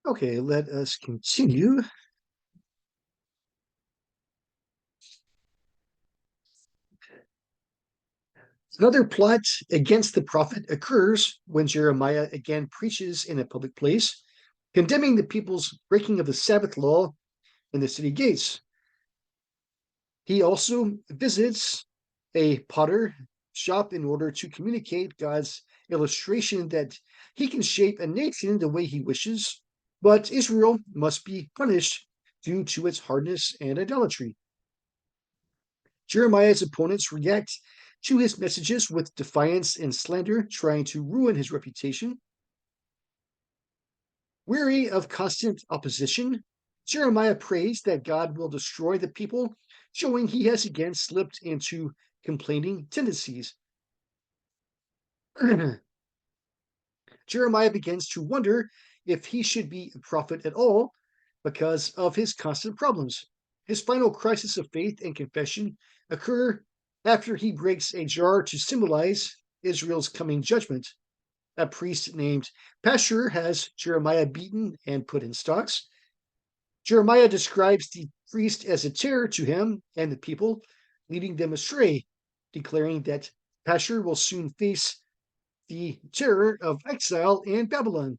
Okay, let us continue. Another plot against the prophet occurs when Jeremiah again preaches in a public place, condemning the people's breaking of the Sabbath law in the city gates. He also visits a potter shop in order to communicate God's illustration that he can shape a nation the way he wishes, but Israel must be punished due to its hardness and idolatry. Jeremiah's opponents react to his messages with defiance and slander, trying to ruin his reputation. Weary of constant opposition, Jeremiah prays that God will destroy the people, showing he has again slipped into complaining tendencies. Jeremiah begins to wonder if he should be a prophet at all because of his constant problems. His final crisis of faith and confession occur after he breaks a jar to symbolize Israel's coming judgment. A priest named Pashur has Jeremiah beaten and put in stocks. Jeremiah describes the priest as a terror to him and the people, leading them astray, declaring that Pashur will soon face the terror of exile in Babylon.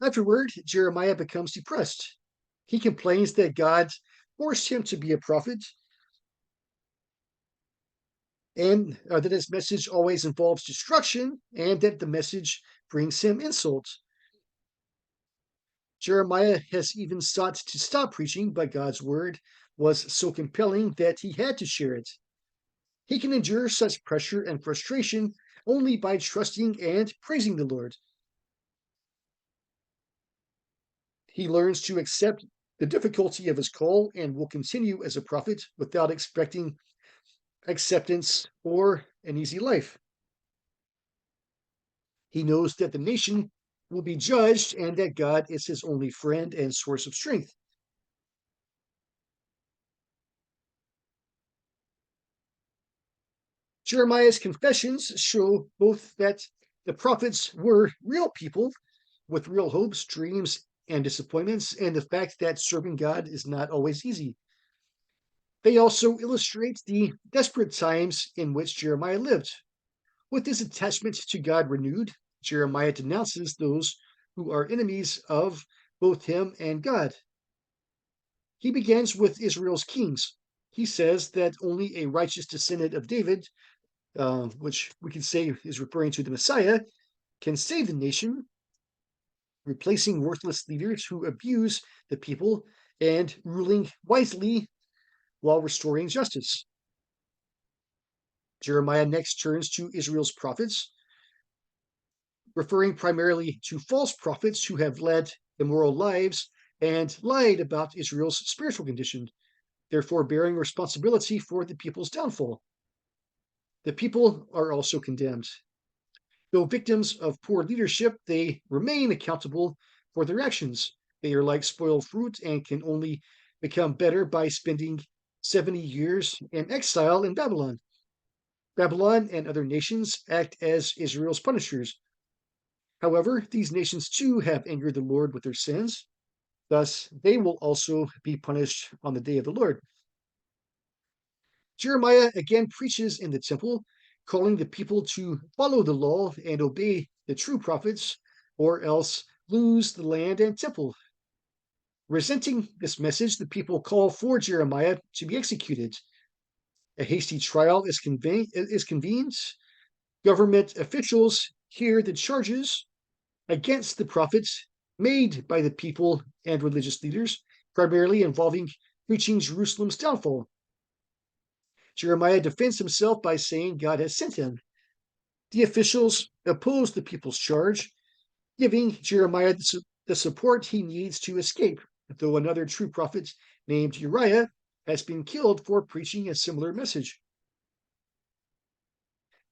Afterward, Jeremiah becomes depressed. He complains that God forced him to be a prophet and that his message always involves destruction and that the message brings him insult. Jeremiah has even sought to stop preaching, but God's word was so compelling that he had to share it. He can endure such pressure and frustration only by trusting and praising the Lord. He learns to accept the difficulty of his call and will continue as a prophet without expecting acceptance or an easy life. He knows that the nation will be judged and that God is his only friend and source of strength. Jeremiah's confessions show both that the prophets were real people with real hopes, dreams, and disappointments, and the fact that serving God is not always easy. They also illustrate the desperate times in which Jeremiah lived. With his attachment to God renewed, Jeremiah denounces those who are enemies of both him and God. He begins with Israel's kings. He says that only a righteous descendant of David, which we can say is referring to the Messiah, can save the nation, replacing worthless leaders who abuse the people and ruling wisely while restoring justice. Jeremiah next turns to Israel's prophets, referring primarily to false prophets who have led immoral lives and lied about Israel's spiritual condition, therefore bearing responsibility for the people's downfall. The people are also condemned. Though victims of poor leadership, they remain accountable for their actions. They are like spoiled fruit and can only become better by spending 70 years in exile in Babylon. Babylon and other nations act as Israel's punishers. However, these nations too have angered the Lord with their sins. Thus, they will also be punished on the day of the Lord. Jeremiah again preaches in the temple, calling the people to follow the law and obey the true prophets, or else lose the land and temple. Resenting this message, the people call for Jeremiah to be executed. A hasty trial is convened. Government officials hear the charges against the prophets made by the people and religious leaders, primarily involving preaching Jerusalem's downfall. Jeremiah defends himself by saying God has sent him. The officials oppose the people's charge, giving Jeremiah the support he needs to escape, though another true prophet named Uriah has been killed for preaching a similar message.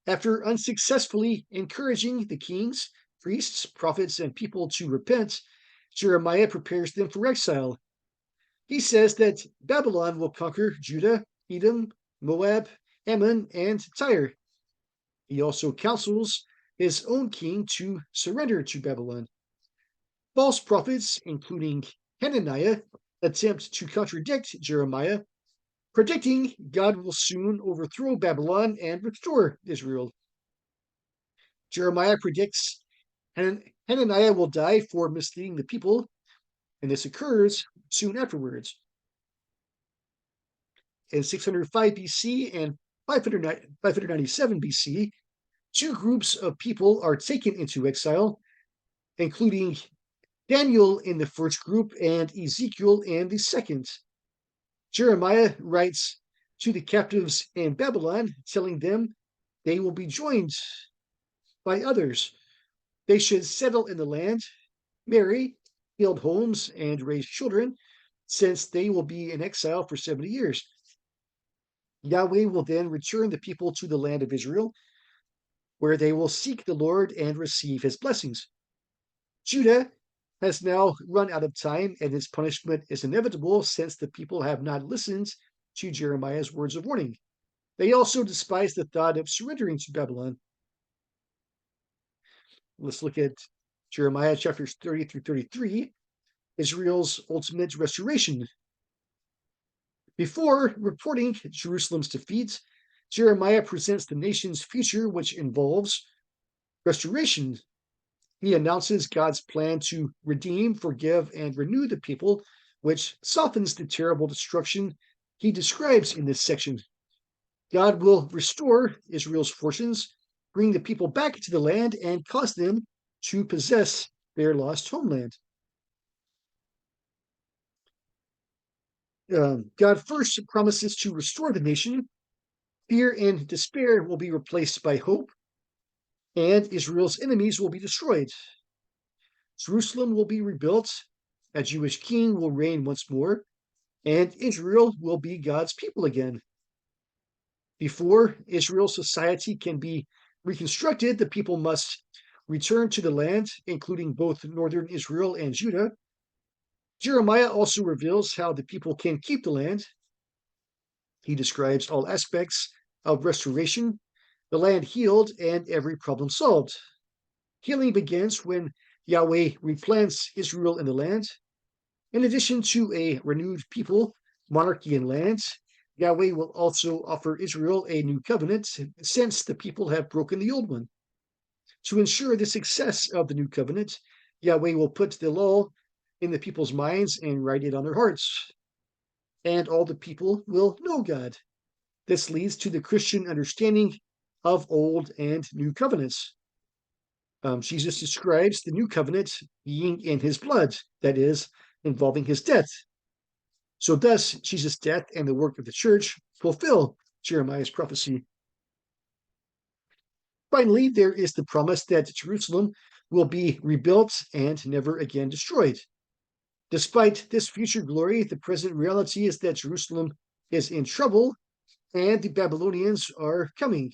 After unsuccessfully encouraging the kings, priests, prophets, and people to repent, Jeremiah prepares them for exile. He says that Babylon will conquer Judah, Edom, Moab, Ammon, and Tyre. He also counsels his own king to surrender to Babylon. False prophets, including Hananiah, attempt to contradict Jeremiah, predicting God will soon overthrow Babylon and restore Israel. Jeremiah predicts Hananiah will die for misleading the people, and this occurs soon afterwards. In 605 BC and 597 BC, two groups of people are taken into exile, including Daniel in the first group and Ezekiel in the second. Jeremiah writes to the captives in Babylon, telling them they will be joined by others. They should settle in the land, marry, build homes, and raise children, since they will be in exile for 70 years. Yahweh will then return the people to the land of Israel, where they will seek the Lord and receive his blessings. Judah has now run out of time, and his punishment is inevitable since the people have not listened to Jeremiah's words of warning. They also despise the thought of surrendering to Babylon. Let's look at Jeremiah chapters 30 through 33, Israel's ultimate restoration. Before reporting Jerusalem's defeat, Jeremiah presents the nation's future, which involves restoration. He announces God's plan to redeem, forgive, and renew the people, which softens the terrible destruction he describes in this section. God will restore Israel's fortunes, bring the people back to the land, and cause them to possess their lost homeland. God first promises to restore the nation. Fear and despair will be replaced by hope, and Israel's enemies will be destroyed. Jerusalem will be rebuilt, a Jewish king will reign once more, and Israel will be God's people again. Before Israel's society can be reconstructed, the people must return to the land, including both northern Israel and Judah. Jeremiah also reveals how the people can keep the land. He describes all aspects of restoration, the land healed, and every problem solved. Healing begins when Yahweh replants Israel in the land. In addition to a renewed people, monarchy, and land, Yahweh will also offer Israel a new covenant since the people have broken the old one. To ensure the success of the new covenant, Yahweh will put the law in the people's minds and write it on their hearts. And all the people will know God. This leads to the Christian understanding of old and new covenants. Jesus describes the new covenant being in his blood, that is, involving his death. So thus, Jesus' death and the work of the church fulfill Jeremiah's prophecy. Finally, there is the promise that Jerusalem will be rebuilt and never again destroyed. Despite this future glory, the present reality is that Jerusalem is in trouble and the Babylonians are coming.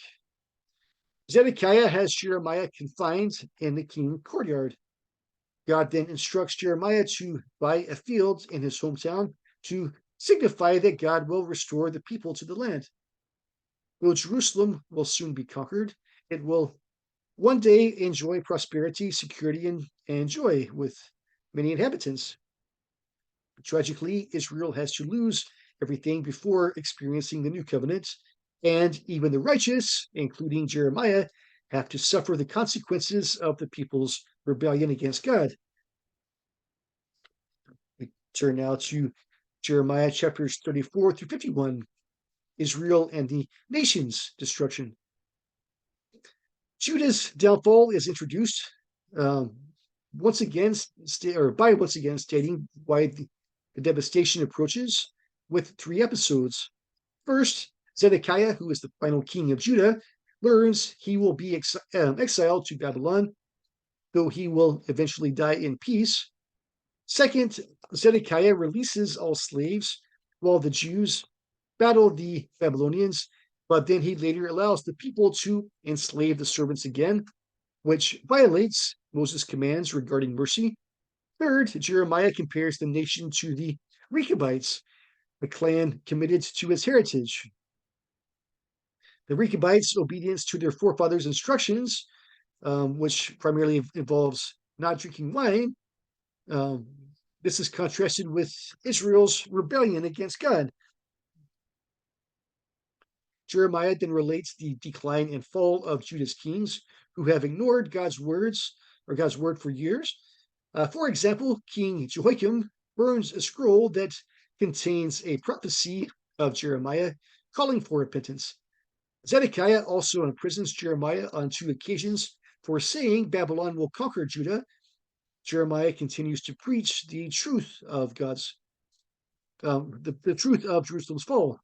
Zedekiah has Jeremiah confined in the king's courtyard. God then instructs Jeremiah to buy a field in his hometown to signify that God will restore the people to the land. Though Jerusalem will soon be conquered, it will one day enjoy prosperity, security, and joy with many inhabitants. Tragically, Israel has to lose everything before experiencing the new covenant, and even the righteous, including Jeremiah, have to suffer the consequences of the people's rebellion against God. We turn now to Jeremiah chapters 34 through 51, Israel and the nation's destruction. Judah's downfall is introduced once again stating why the devastation approaches with 3 episodes. First, Zedekiah, who is the final king of Judah, learns he will be exiled to Babylon, though he will eventually die in peace. Second, Zedekiah releases all slaves while the Jews battle the Babylonians, but then he later allows the people to enslave the servants again, which violates Moses' commands regarding mercy. Third, Jeremiah compares the nation to the Rechabites, a clan committed to its heritage. The Rechabites' obedience to their forefathers' instructions, which primarily involves not drinking wine, Um, this is contrasted with Israel's rebellion against God. Jeremiah then relates the decline and fall of Judah's kings who have ignored God's words or God's word for years. For example, King Jehoiakim burns a scroll that contains a prophecy of Jeremiah calling for repentance. Zedekiah also imprisons Jeremiah on 2 occasions for saying Babylon will conquer Judah. Jeremiah continues to preach the truth of the truth of Jerusalem's fall.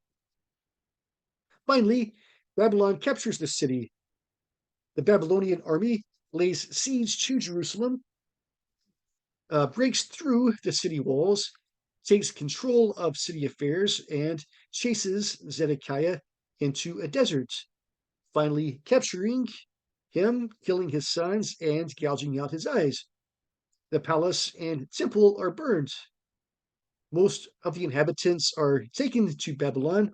Finally, Babylon captures the city. The Babylonian army lays siege to Jerusalem, breaks through the city walls, takes control of city affairs, and chases Zedekiah into a desert, finally capturing him, killing his sons, and gouging out his eyes. The palace and temple are burned. Most of the inhabitants are taken to Babylon.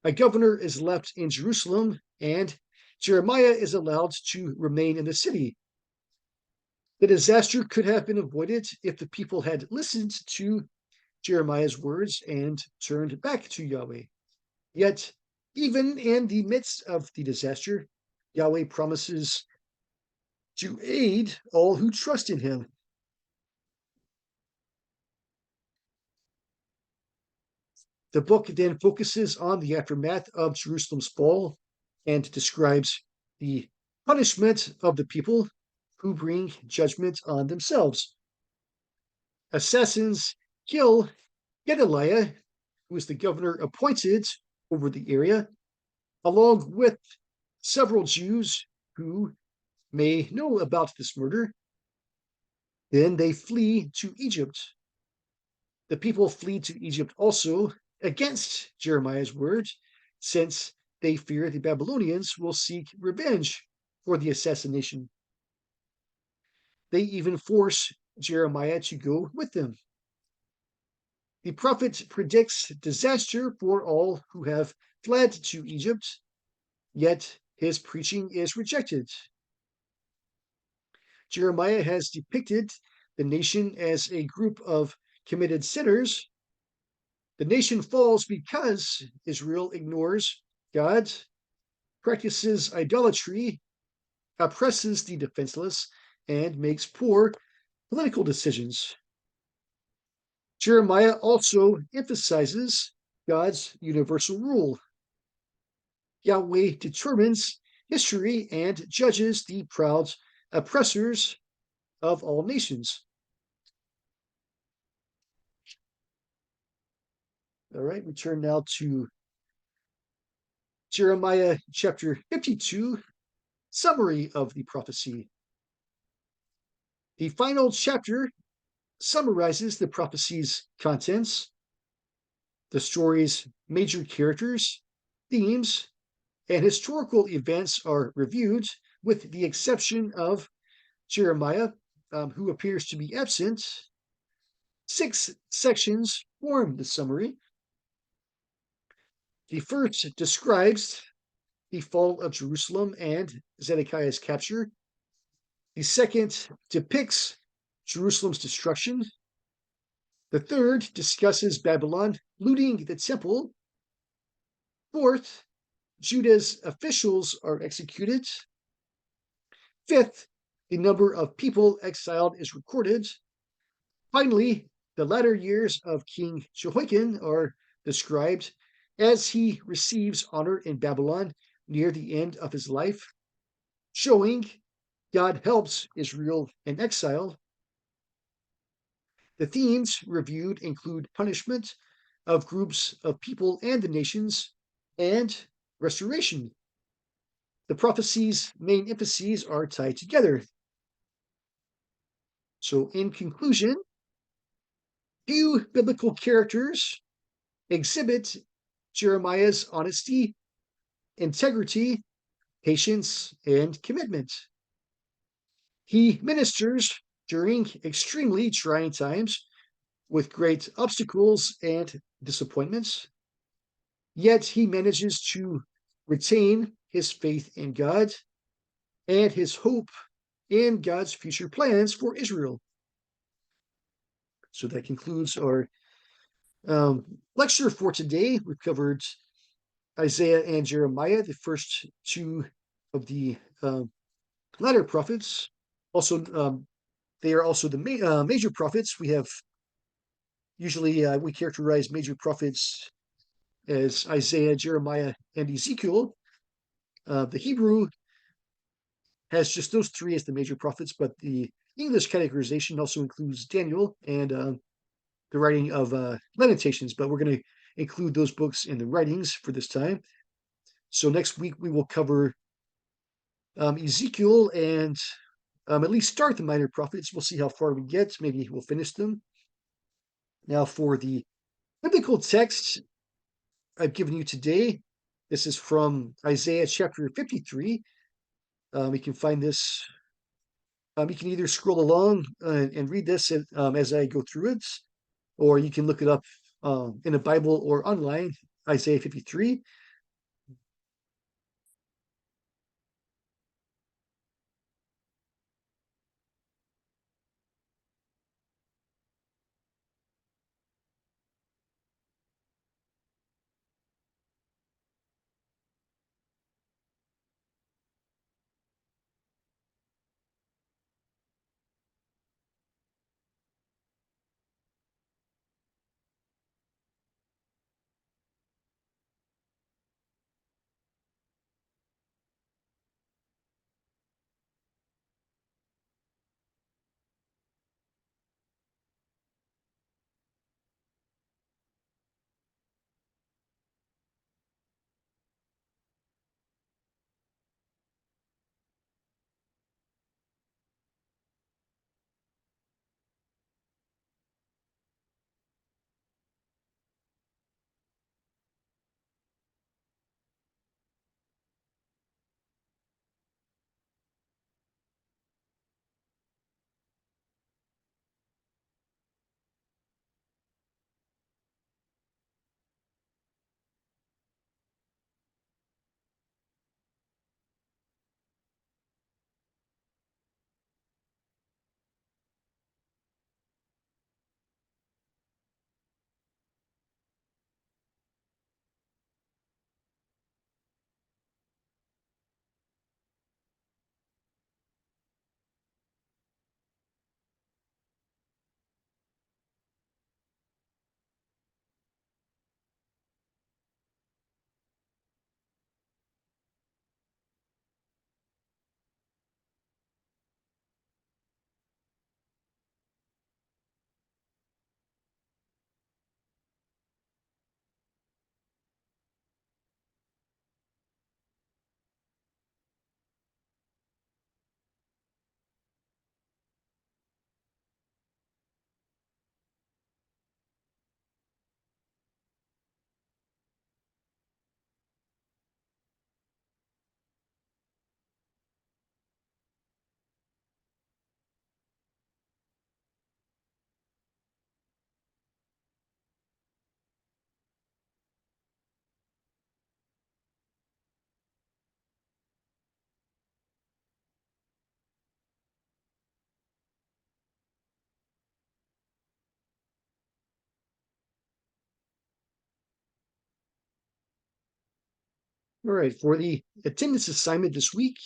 A governor is left in Jerusalem, and Jeremiah is allowed to remain in the city. The disaster could have been avoided if the people had listened to Jeremiah's words and turned back to Yahweh. Yet, even in the midst of the disaster, Yahweh promises to aid all who trust in him. The book then focuses on the aftermath of Jerusalem's fall and describes the punishment of the people who bring judgment on themselves. Assassins kill Gedaliah, who is the governor appointed over the area, along with several Jews who may know about this murder. Then they flee to Egypt. The people flee to Egypt also against Jeremiah's word, since they fear the Babylonians will seek revenge for the assassination. They even force Jeremiah to go with them. The prophet predicts disaster for all who have fled to Egypt, yet his preaching is rejected. Jeremiah has depicted the nation as a group of committed sinners. The nation falls because Israel ignores God, practices idolatry, oppresses the defenseless, and makes poor political decisions. Jeremiah also emphasizes God's universal rule. Yahweh determines history and judges the proud oppressors of all nations. All right, we turn now to Jeremiah chapter 52, summary of the prophecy. The final chapter summarizes the prophecy's contents, the story's major characters, themes, and historical events are reviewed, with the exception of Jeremiah, who appears to be absent. 6 sections form the summary. The first describes the fall of Jerusalem and Zedekiah's capture. The second depicts Jerusalem's destruction. The third discusses Babylon looting the temple. Fourth, Judah's officials are executed. Fifth, the number of people exiled is recorded. Finally, the latter years of King Jehoiakim are described as he receives honor in Babylon near the end of his life, showing God helps Israel in exile. The themes reviewed include punishment of groups of people and the nations, and restoration. The prophecy's main emphases are tied together. So, in conclusion, few biblical characters exhibit Jeremiah's honesty, integrity, patience, and commitment. He ministers during extremely trying times with great obstacles and disappointments, yet he manages to retain his faith in God and his hope in God's future plans for Israel. So that concludes our lecture for today. We've covered Isaiah and Jeremiah, the first two of the latter prophets. Also, they are also the major prophets. We have usually we characterize major prophets as Isaiah, Jeremiah, and Ezekiel. The Hebrew has just those three as the major prophets, but the English categorization also includes Daniel and the writing of Lamentations, but we're going to include those books in the writings for this time. So next week we will cover Ezekiel and at least start the minor prophets. We'll see how far we get. Maybe we'll finish them. Now for the biblical text I've given you today, this is from Isaiah chapter 53. You can find this. You can either scroll along and read this as I go through it, or you can look it up in a Bible or online, Isaiah 53. All right, for the attendance assignment this week,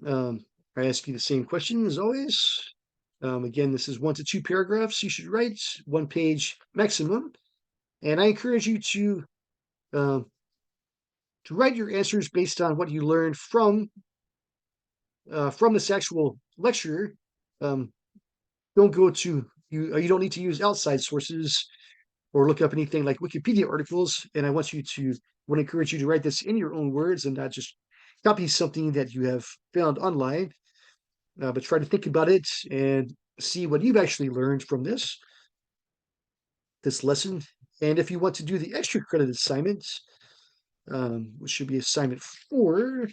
I ask you the same question as always. Again, this is 1 to 2 paragraphs you should write, 1 page maximum, and I encourage you um, to write your answers based on what you learned from this actual lecture. Um, don't go to you. You don't need to use outside sources or look up anything like Wikipedia articles. And I want to encourage you to write this in your own words and not just copy something that you have found online. But try to think about it and see what you've actually learned from this lesson. And if you want to do the extra credit assignment, which should be assignment 4,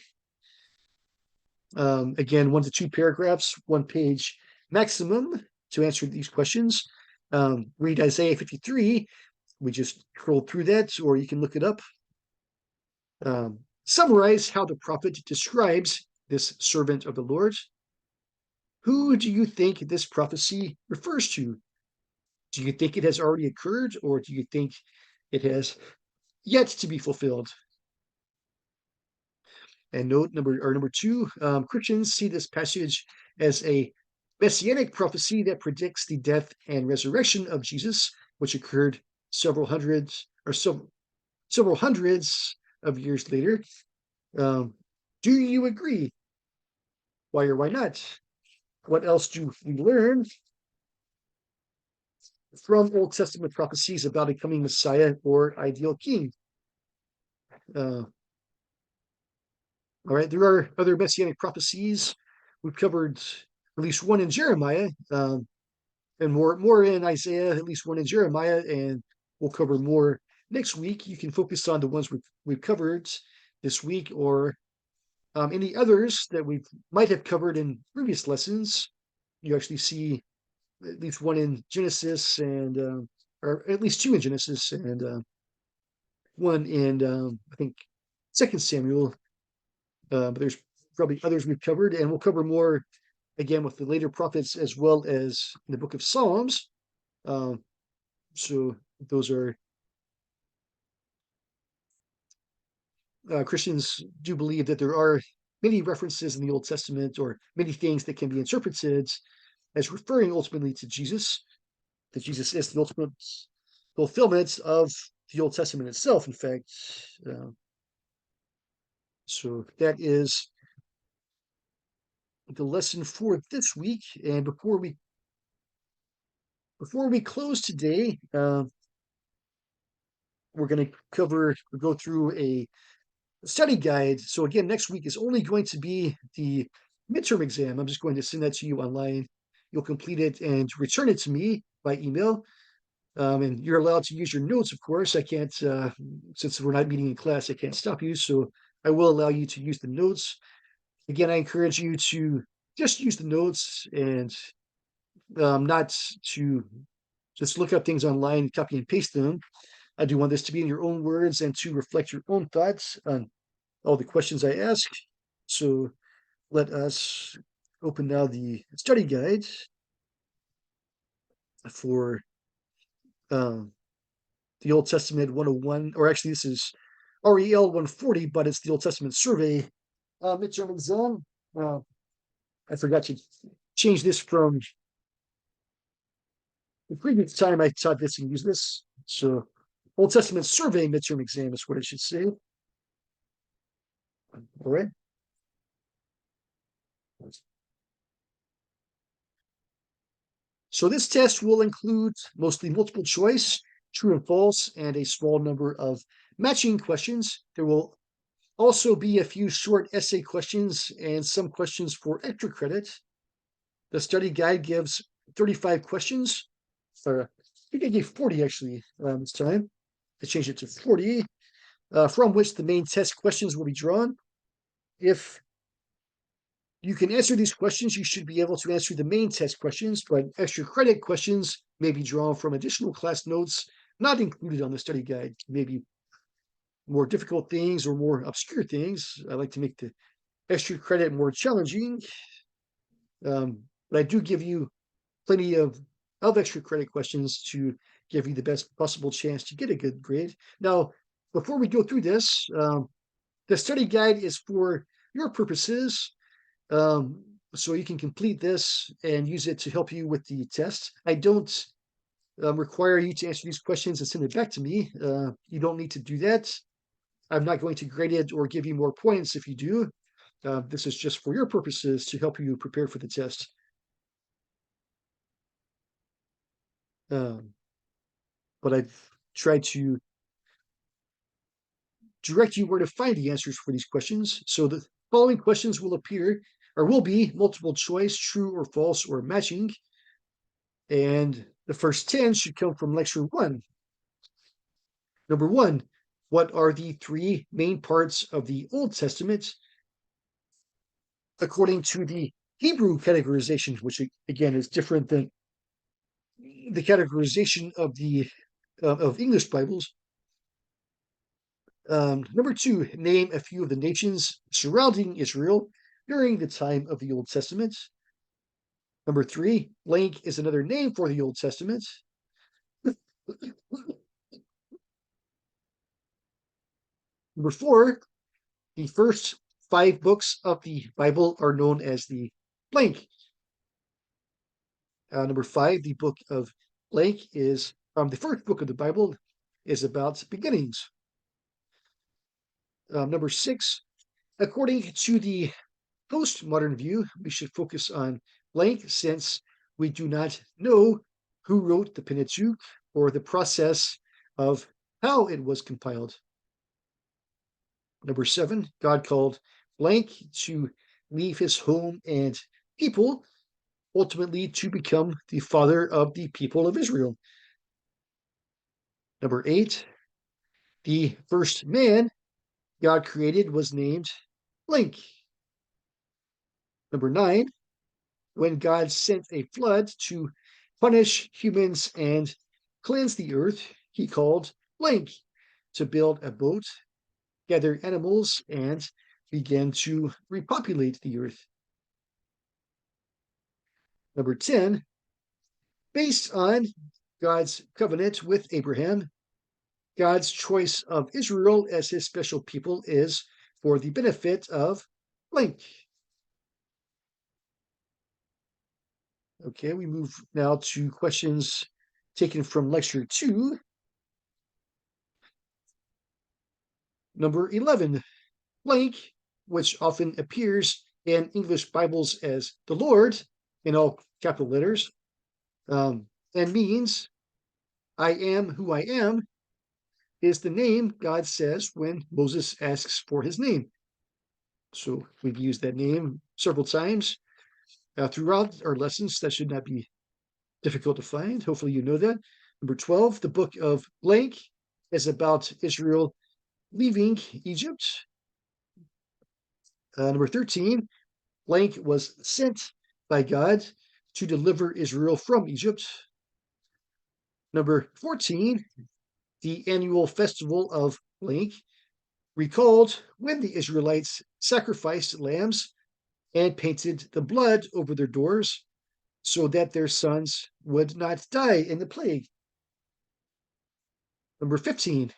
again, 1 to 2 paragraphs, 1 page maximum to answer these questions. Read Isaiah 53. We just scrolled through that, or you can look it up. Summarize how the prophet describes this servant of the Lord. Who do you think this prophecy refers to? Do you think it has already occurred, or do you think it has yet to be fulfilled? And note number two, Christians see this passage as a messianic prophecy that predicts the death and resurrection of Jesus, which occurred several hundreds of years later. Um, do you agree? Why or why not? What else do we learn from Old Testament prophecies about a coming Messiah or ideal king? Uh, all right, there are other messianic prophecies. We've covered at least one in Jeremiah, and more in Isaiah, at least one in Jeremiah, and we'll cover more next week. You can focus on the ones we've covered this week, or any others that we might have covered in previous lessons. You actually see at least one in Genesis, and or at least two in Genesis, and one in I think Second Samuel. But there's probably others we've covered, and we'll cover more again with the later prophets as well as in the book of Psalms. Um, so those are Christians do believe that there are many references in the Old Testament, or many things that can be interpreted as referring ultimately to Jesus, that Jesus is the ultimate fulfillment of the Old Testament itself, in fact. Uh, so that is the lesson for this week. And before we close today, we're going to go through a study guide. So again, next week is only going to be the midterm exam. I'm just going to send that to you online. You'll complete it and return it to me by email. And you're allowed to use your notes, of course. I can't, since we're not meeting in class, I can't stop you. So I will allow you to use the notes. Again, I encourage you to just use the notes, and not to just look up things online, copy and paste them. I do want this to be in your own words and to reflect your own thoughts on all the questions I ask. So let us open now the study guide for um, the Old Testament 101, or actually, this is REL 140, but it's the Old Testament survey midterm exam. Uh, I forgot to change this from the previous time I taught this and used this. So, Old Testament survey midterm exam is what it should say. All right. So this test will include mostly multiple choice, true and false, and a small number of matching questions. There will also be a few short essay questions and some questions for extra credit. The study guide gives 35 questions. Or I think I gave 40 actually this time. I changed it to 40, from which the main test questions will be drawn. If you can answer these questions, you should be able to answer the main test questions, but extra credit questions may be drawn from additional class notes not included on the study guide. Maybe more difficult things or more obscure things. I like to make the extra credit more challenging, but I do give you plenty of extra credit questions to give you the best possible chance to get a good grade. Now, before we go through this, the study guide is for your purposes. So you can complete this and use it to help you with the test. I don't require you to answer these questions and send it back to me. You don't need to do that. I'm not going to grade it or give you more points if you do. This is just for your purposes to help you prepare for the test. But I've tried to direct you where to find the answers for these questions. So the following questions will appear, or will be, multiple choice, true or false, or matching. And the first 10 should come from lecture 1. Number 1, what are the 3 main parts of the Old Testament according to the Hebrew categorization, which again is different than the categorization of the of English Bibles. Number 2, name a few of the nations surrounding Israel during the time of the Old Testament. Number 3, blank is another name for the Old Testament. Number four, the first five books of the Bible are known as the blank. Number five, the book of blank is the first book of the Bible is about beginnings. Number six, according to the postmodern view, we should focus on blank since we do not know who wrote the Pentateuch or the process of how it was compiled. Number seven, God called blank to leave his home and people, ultimately to become the father of the people of Israel. Number eight, the first man God created was named blank. Number nine, when God sent a flood to punish humans and cleanse the earth, he called blank to build a boat, gather animals, and begin to repopulate the earth. Number 10, based on God's covenant with Abraham, God's choice of Israel as his special people is for the benefit of blank. Okay, we move now to questions taken from lecture 2. Number 11, blank, which often appears in English Bibles as the Lord in all capital letters, and means I am who I am, is the name God says when Moses asks for his name. So we've used that name several times throughout our lessons. That should not be difficult to find. Hopefully you know that. Number 12, the book of blank is about Israel leaving Egypt. Number 13, blank was sent by God to deliver Israel from Egypt. Number 14, the annual festival of blank recalled when the Israelites sacrificed lambs and painted the blood over their doors so that their sons would not die in the plague. Number 15,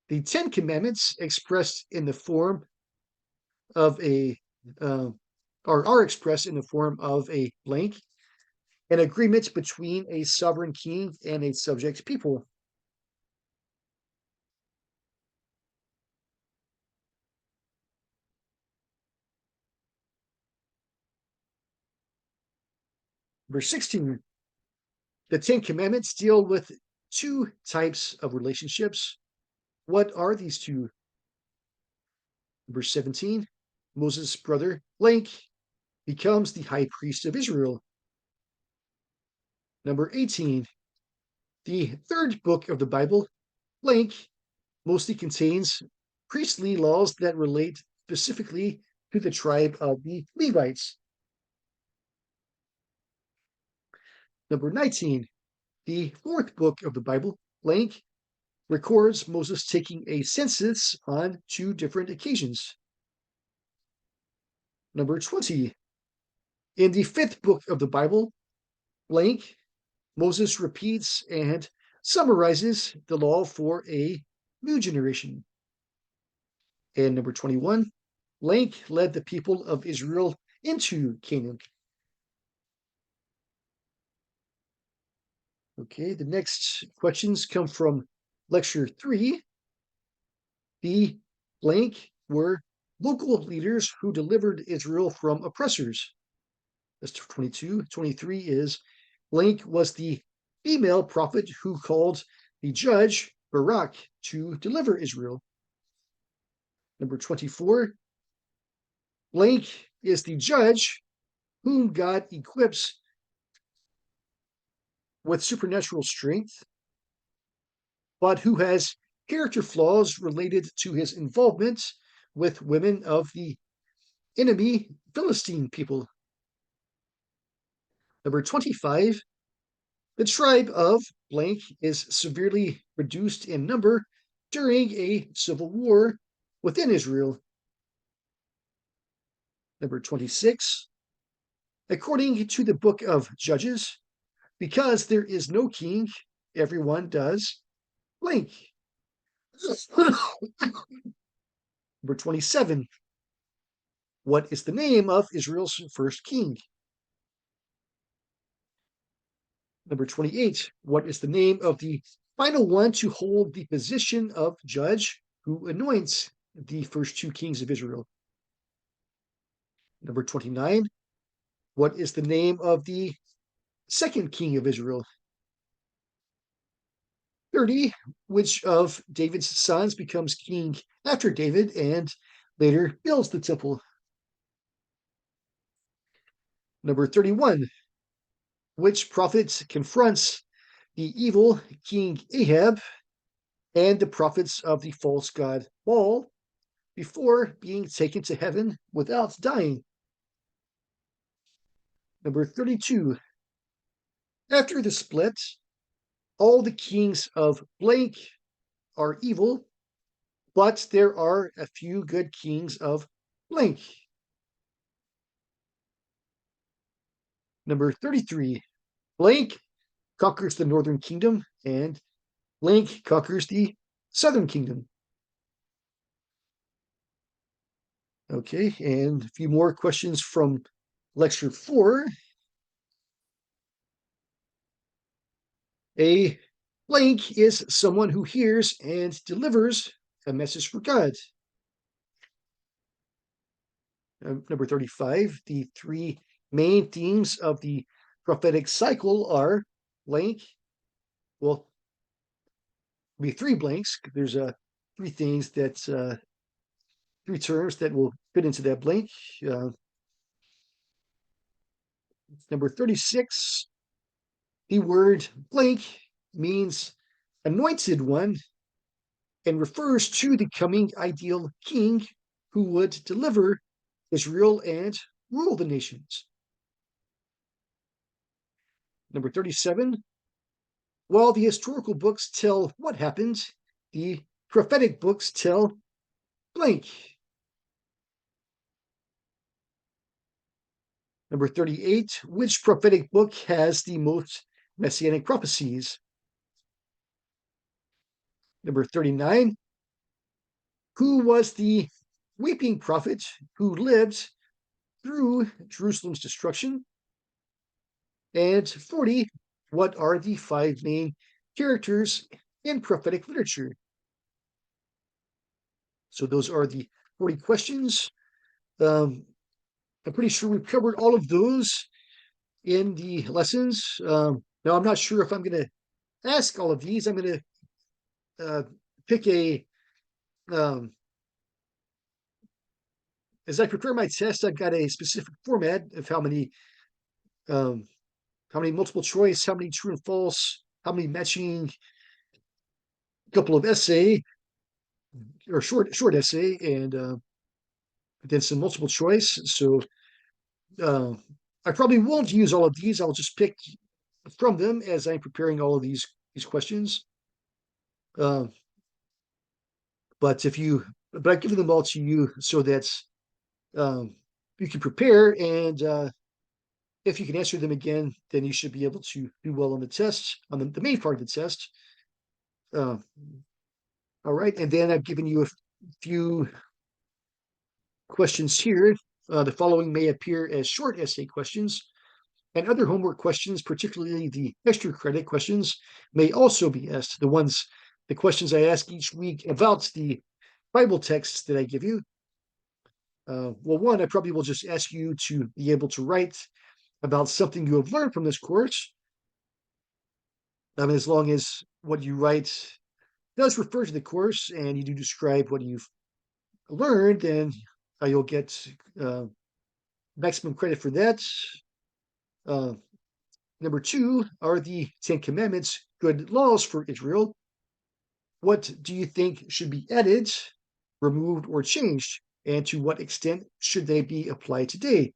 the Ten Commandments expressed in the form of a or are expressed in the form of a blank, an agreement between a sovereign king and a subject people. Verse 16, the Ten Commandments deal with two types of relationships. What are these two? Verse 17, Moses' brother blank becomes the high priest of Israel. Number 18, the third book of the Bible, blank, mostly contains priestly laws that relate specifically to the tribe of the Levites. Number 19, the fourth book of the Bible, blank, records Moses taking a census on two different occasions. Number 20, in the fifth book of the Bible, blank, Moses repeats and summarizes the law for a new generation. And number 21, blank led the people of Israel into Canaan. Okay, the next questions come from lecture 3. The blank were local leaders who delivered Israel from oppressors. That's 22. 23 is blank was the female prophet who called the judge Barak to deliver Israel. Number 24, blank is the judge whom God equips with supernatural strength, but who has character flaws related to his involvement with women of the enemy Philistine people. Number 25, the tribe of blank is severely reduced in number during a civil war within Israel. Number 26, according to the book of Judges, because there is no king, everyone does blank. Number 27. What is the name of Israel's first king? Number 28. What is the name of the final one to hold the position of judge who anoints the first two kings of Israel? Number 29. What is the name of the second king of Israel? 30. Which of David's sons becomes king after David and later builds the temple? Number 31. Which prophet confronts the evil King Ahab and the prophets of the false god Baal before being taken to heaven without dying? Number 32. After the split, all the kings of blank are evil, but there are a few good kings of blank. Number 33. Blank conquers the northern kingdom and blank conquers the southern kingdom. Okay, and a few more questions from lecture 4. A blank is someone who hears and delivers a message from God. Number 35, the three main themes of the prophetic cycle are blank. Well, be three blanks. There's three things that three terms that will fit into that blank. Number 36, the word blank means anointed one and refers to the coming ideal king who would deliver Israel and rule the nations. Number 37, while the historical books tell what happened, the prophetic books tell blank. Number 38, which prophetic book has the most messianic prophecies? Number 39, who was the weeping prophet who lived through Jerusalem's destruction? And 40, what are the five main characters in prophetic literature? So those are the 40 questions. I'm pretty sure we've covered all of those in the lessons. Now, I'm not sure if I'm going to ask all of these. I'm going to pick a, as I prepare my test, I've got a specific format of how many multiple choice, how many true and false, how many matching, a couple of essay or short essay, and then some multiple choice. So I probably won't use all of these. I'll just pick from them as I'm preparing all of these questions. But I've given them all to you so that you can prepare, and if you can answer them again, then you should be able to do well on the test, on the main part of the test. All right, and then I've given you a few questions here. The following may appear as short essay questions, and other homework questions, particularly the extra credit questions, may also be asked. The questions I ask each week about the Bible texts that I give you. Well, one, I probably will just ask you to be able to write about something you have learned from this course. As long as what you write does refer to the course and you do describe what you've learned, then you'll get maximum credit for that. Number 2, are the Ten Commandments good laws for Israel? What do you think should be added, removed, or changed? And to what extent should they be applied today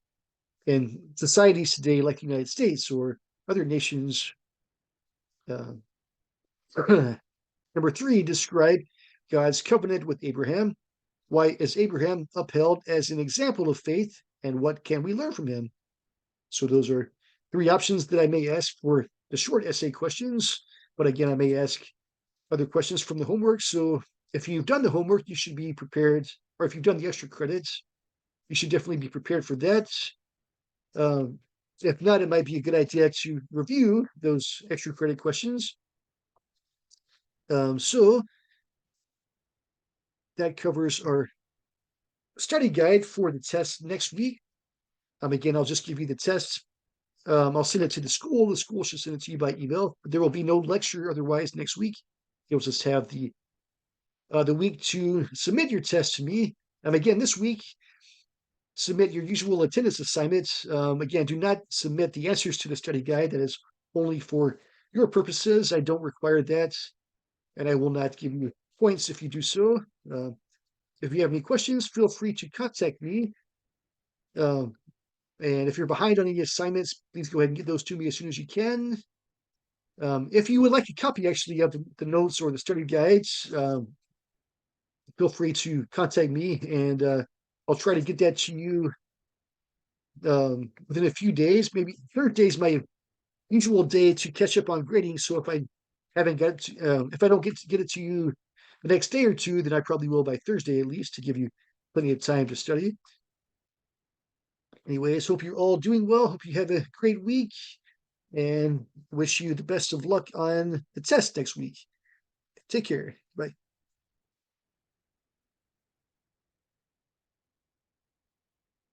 in societies today like the United States or other nations? Number 3, describe God's covenant with Abraham. Why is Abraham upheld as an example of faith, and what can we learn from him? So those are 3 options that I may ask for the short essay questions. but again, I may ask other questions from the homework. So if you've done the homework, you should be prepared, or if you've done the extra credits, you should definitely be prepared for that. Um, if not, it might be a good idea to review those extra credit questions. So that covers our study guide for the test next week. Again, I'll just give you the test. I'll send it to the school. The school should send it to you by email. There will be no lecture otherwise next week. You'll just have the week to submit your test to me. Again, this week, submit your usual attendance assignments. Again, do not submit the answers to the study guide. That is only for your purposes. I don't require that, and I will not give you points if you do so. Uh, if you have any questions, feel free to contact me. Um, and if you're behind on any assignments, please go ahead and get those to me as soon as you can. If you would like a copy, actually, of the notes or the study guides, feel free to contact me, and I'll try to get that to you within a few days. Maybe Thursday is my usual day to catch up on grading. So if I haven't got to, if I don't get it to you the next day or two, then I probably will by Thursday at least to give you plenty of time to study. Anyways, hope you're all doing well. Hope you have a great week and wish you the best of luck on the test next week. Take care. Bye.